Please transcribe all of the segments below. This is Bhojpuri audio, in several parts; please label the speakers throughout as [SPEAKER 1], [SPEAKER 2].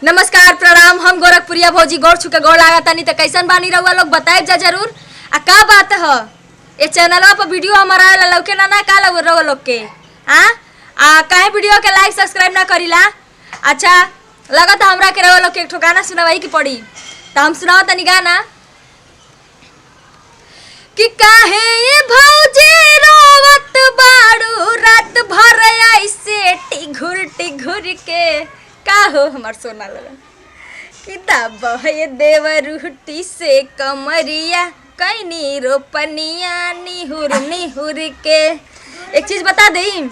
[SPEAKER 1] नमस्कार प्रणाम। हम गोरखपुरिया भौजी गोड़ छुके गोड़ लागा तनी तो कैसन बानी रहुआ लोग बताए जा जरूर। आ का बात है ये चैनलवा पर वीडियो हमारा लौके ना का लग रहा लोग के काहे वीडियो के लाइक सब्सक्राइब ना करीला। अच्छा लगा था हमरा के रहुआ लोग के एक ठो गाना सुनावाई की पड़ी तो हम सुनाओ तनी गाना कि काहे ये भौजी रोवत बाड़ू रात भर ऐसे टिघुर के का हो हमार सोना लगन कि दब ये देवरुटी से कमरिया कैनी रोपनिया निहुर के। एक चीज बता दई,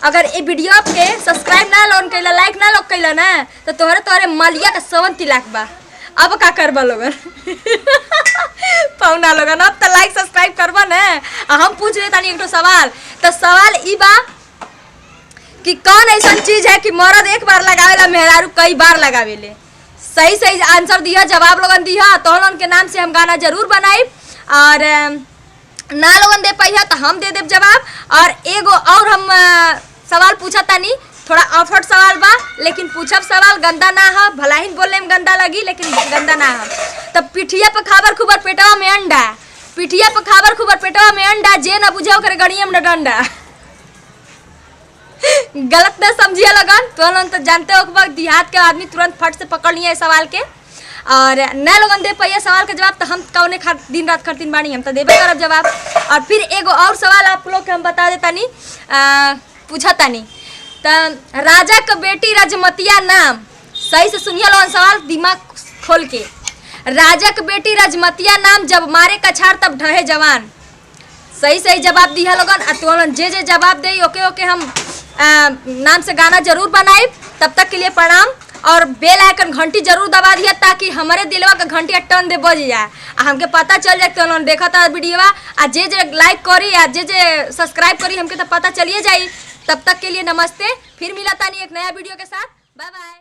[SPEAKER 1] अगर ये वीडियो के सब्सक्राइब ना लोन कैला लाइक ना लोग कैला ना तो तोहरे मलिया का 70 लाख बा। अब का करबा लोगन पौना लोगन अब तो लाइक सब्सक्राइब करबा ना। हम पूछ रहे तानी एक सवाल, तो सवाल ई बा कि कौन ऐसा चीज है कि मर्द एक बार लगावेला मेहरारू कई बार लगावेले। सही सही आंसर दिया, जवाब लोगन दिया तो लोगन के नाम से हम गाना जरूर बनाई और ना लोगन दे पाइया तो हम दे देब जवाब। और एगो और हम सवाल पूछा तानी, थोड़ा ऑफर्ड सवाल बा लेकिन पूछब सवाल गंदा ना है, भला ही बोलने में गंदा लगी लेकिन गंदा ना है। तब पिठिया पर खाबर खूबर पेटवा में अंडा, पिठिया पर खाबर खूबर पेटवा में अंडा, जे न बुझाओ करे गड़िया में डंडा। गलत न समझिए लगन तो जानते हो कि देहात के आदमी तुरंत फट से पकड़ लिए सवाल के और न लोगन दे पाइए सवाल के जवाब तो हम कौने दिन रात खरतीन बानी हम तो देवे करब जवाब। और फिर एगो और सवाल आप लोग के हम बता देतानी पूछा तानी तो राजा का बेटी राजमतिया नाम, सही से सुनिए लोगन सवाल दिमाग खोल के। राजा का बेटी राजमतिया नाम जब मारे कछार तब ढहे जवान। सही जवाब दिया लोगन। तो जे जवाब दे ओके हम नाम से गाना जरूर बनाए। तब तक के लिए प्रणाम और बेल आइकन घंटी जरूर दबा दिया ताकि हमारे दिलवा का घंटी टन दे बज जाए हमके पता चल जाए तो देखा था वीडियोवा आ जे लाइक करी आ जे सब्सक्राइब करी हमके तो पता चलिए जाई। तब तक के लिए नमस्ते, फिर मिला तानी एक नया वीडियो के साथ। Bye by.